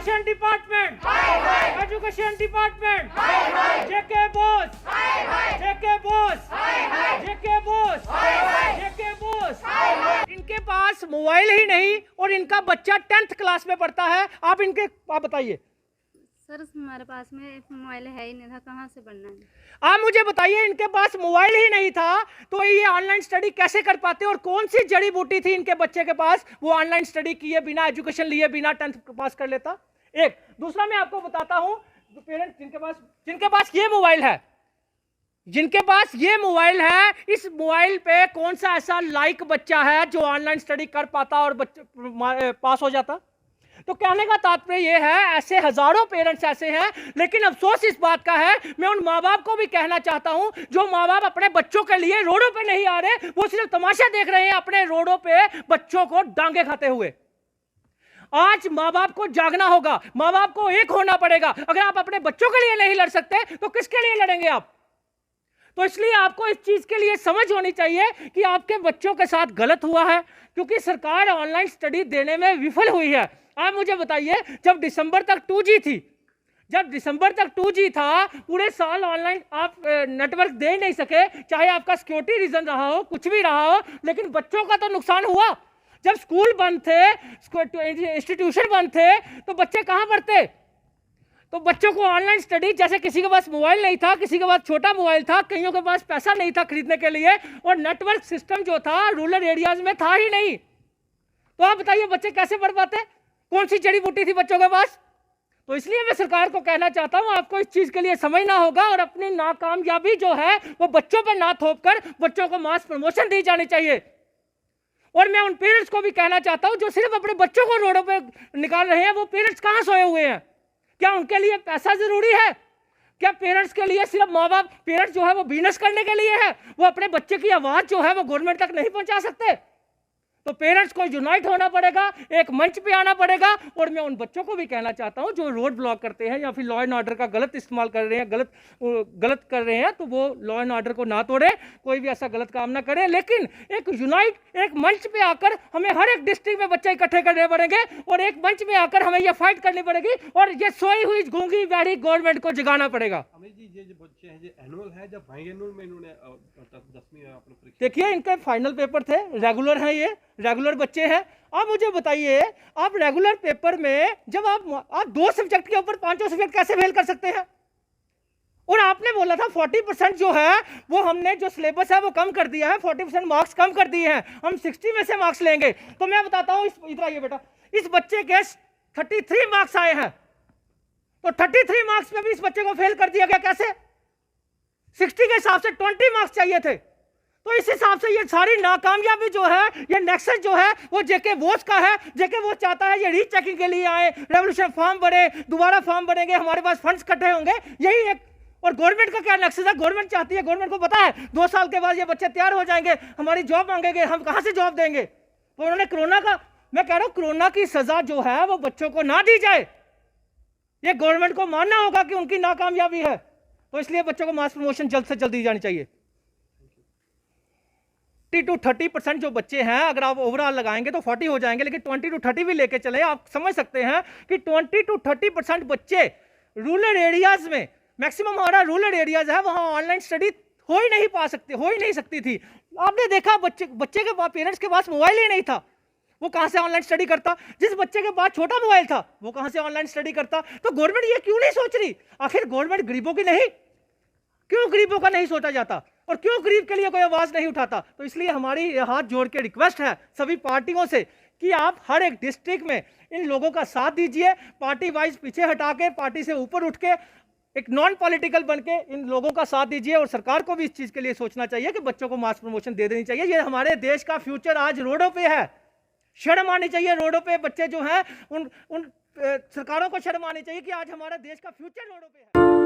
Education department, education department, जेके बोस, जेके बोस, जेके बोस, जेके बोस। इनके पास mobile ही नहीं और इनका बच्चा 10th क्लास में पढ़ता है। आप बताइए सर, हमारे पास में मोबाइल है ही नहीं था, कहाँ से पढ़ना है? आप मुझे बताइए, इनके पास मोबाइल ही नहीं था तो ये ऑनलाइन स्टडी कैसे कर पाते? और कौन सी जड़ी बूटी थी इनके बच्चे के पास वो ऑनलाइन स्टडी किए बिना, एजुकेशन लिए बिना 10th पास कर लेता? एक दूसरा मैं आपको बताता हूं, पेरेंट्स जिनके पास ये मोबाइल है, जिनके पास ये मोबाइल है, इस मोबाइल पे कौन सा ऐसा लाइक बच्चा है जो ऑनलाइन स्टडी कर पाता और बच्चा पास हो जाता? तो कहने का तात्पर्य यह है, ऐसे हजारों पेरेंट्स ऐसे हैं, लेकिन अफसोस इस बात का है, मैं उन माँ बाप को भी कहना चाहता हूं जो माँ बाप अपने बच्चों के लिए रोडों पे नहीं आ रहे, वो सिर्फ तमाशा देख रहे हैं अपने रोडों पे बच्चों को डांगे खाते हुए। आज माँ बाप को जागना होगा, माँ बाप को एक होना पड़ेगा। अगर आप अपने बच्चों के लिए नहीं लड़ सकते तो किसके लिए लड़ेंगे आप? तो इसलिए आपको इस चीज के लिए समझ होनी चाहिए कि आपके बच्चों के साथ गलत हुआ है, क्योंकि सरकार ऑनलाइन स्टडी देने में विफल हुई है। आप मुझे बताइए, जब दिसंबर तक 2G थी, जब दिसंबर तक 2G था, पूरे साल ऑनलाइन आप नेटवर्क दे नहीं सके, चाहे आपका सिक्योरिटी रीजन रहा हो, कुछ भी रहा हो, लेकिन बच्चों का तो नुकसान हुआ। जब स्कूल बंद थे, इंस्टीट्यूशन बंद थे, तो बच्चे कहाँ पढ़ते? तो बच्चों को ऑनलाइन स्टडी, जैसे किसी के पास मोबाइल नहीं था, किसी के पास छोटा मोबाइल था, कईयों के पास पैसा नहीं था खरीदने के लिए, और नेटवर्क सिस्टम जो था रूरल एरियाज में था ही नहीं, तो आप बताइए बच्चे कैसे पढ़ पाते? कौन सी जड़ी बूटी थी बच्चों के पास? तो इसलिए मैं सरकार को कहना चाहता हूं, आपको इस चीज के लिए समझना होगा और अपनी नाकामयाबी जो है वो बच्चों पर ना थोप कर बच्चों को मास प्रमोशन दी जानी चाहिए। और मैं उन पेरेंट्स को भी कहना चाहता हूं जो सिर्फ अपने बच्चों को रोडों पे निकाल रहे हैं, वो पेरेंट्स कहां सोए हुए हैं? क्या उनके लिए पैसा जरूरी है? क्या पेरेंट्स के लिए सिर्फ माँ बाप, पेरेंट्स जो है वो बिजनेस करने के लिए है? वो अपने बच्चे की आवाज जो है वो गवर्नमेंट तक नहीं पहुंचा सकते? तो पेरेंट्स को यूनाइट होना पड़ेगा, एक मंच पे आना पड़ेगा। और मैं उन बच्चों को भी कहना चाहता हूं जो रोड ब्लॉक करते हैं या फिर लॉ एंड ऑर्डर का गलत इस्तेमाल कर रहे हैं, गलत कर रहे हैं, तो वो लॉ एंड ऑर्डर को ना तोड़े, कोई भी ऐसा गलत काम ना करें, लेकिन एक यूनाइट, एक मंच पे आकर हमें हर एक डिस्ट्रिक्ट में बच्चे इकट्ठे करने पड़ेंगे और एक मंच में आकर हमें यह फाइट करनी पड़ेगी और ये सोई हुई गूंगी बैठी गवर्नमेंट को जगाना पड़ेगा। अमित जी, ये जो बच्चे हैं, ये एनुअल है जब बाइएनुअल में इन्होंने 10वीं अपनी परीक्षा, देखिए इनके फाइनल पेपर थे, रेगुलर हैं, ये रेगुलर बच्चे हैं। आप मुझे बताइए, आप रेगुलर पेपर में जब आप 2 सब्जेक्ट के ऊपर 5 सब्जेक्ट कैसे फेल कर सकते हैं? और आपने बोला था 40% जो है वो हमने जो सिलेबस है वो कम कर दिया है, 40% मार्क्स कम कर दिए हैं, हम 60 में से मार्क्स लेंगे। तो मैं बताता हूं, इधर आइए बेटा, इस बच्चे के 33 मार्क्स आए हैं, तो 33 मार्क्स में भी इस बच्चे को फेल कर दिया गया। कैसे? 60 के हिसाब से 20 मार्क्स चाहिए थे। तो इस हिसाब से ये सारी नाकामयाबी जो है, ये नेक्सस जो है वो जेके बोस का है। जेके बोस चाहता है ये रीचेकिंग के लिए आए, रेवोल्यूशन फॉर्म भरे, दोबारा फॉर्म भरेंगे, हमारे पास फंड्स इकट्ठे होंगे, यही एक। और गवर्नमेंट का क्या नेक्सस है? गवर्नमेंट चाहती है, गवर्नमेंट को पता है 2 साल के बाद ये बच्चे तैयार हो जाएंगे, हमारी जॉब मांगेंगे, हम कहां से जॉब देंगे? तो उन्होंने कोरोना का, मैं कह रहा हूं कोरोना की सजा जो है वो बच्चों को ना दी जाए, ये गवर्नमेंट को मानना होगा कि उनकी नाकामयाबी है। तो इसलिए बच्चों को मास प्रमोशन जल्द से जल्द दी जानी चाहिए। 20 to 30% जो बच्चे हैं, अगर आप ओवरऑल लगाएंगे तो 40 हो जाएंगे, लेकिन 20 to 30 भी लेके चले, आप समझ सकते हैं कि 20 to 30% बच्चे रूरल एरियाज में, मैक्सिमम हमारा रूरल एरियाज है, वहां ऑनलाइन स्टडी हो ही नहीं सकती थी। आपने देखा बच्चे के पेरेंट्स के पास मोबाइल ही नहीं था, वो कहां से ऑनलाइन स्टडी करता? जिस बच्चे के पास छोटा मोबाइल था वो कहां से ऑनलाइन स्टडी करता? तो गवर्नमेंट ये क्यों नहीं सोच रही? आखिर गवर्नमेंट गरीबों की नहीं, क्यों गरीबों का नहीं सोचा जाता और क्यों गरीब के लिए कोई आवाज नहीं उठाता? तो इसलिए हमारी हाथ जोड़ के रिक्वेस्ट है सभी पार्टियों से कि आप हर एक डिस्ट्रिक्ट में इन लोगों का साथ दीजिए, पार्टी वाइज पीछे हटा के, पार्टी से ऊपर उठ के, एक नॉन पॉलिटिकल बन के इन लोगों का साथ दीजिए। और सरकार को भी इस चीज के लिए सोचना चाहिए कि बच्चों को मास प्रमोशन दे देनी चाहिए। ये हमारे देश का फ्यूचर आज रोडों पे है, शर्म आनी चाहिए रोडों पे बच्चे जो हैं, उन सरकारों को शर्म आनी चाहिए कि आज हमारा देश का फ्यूचर रोडों पे है।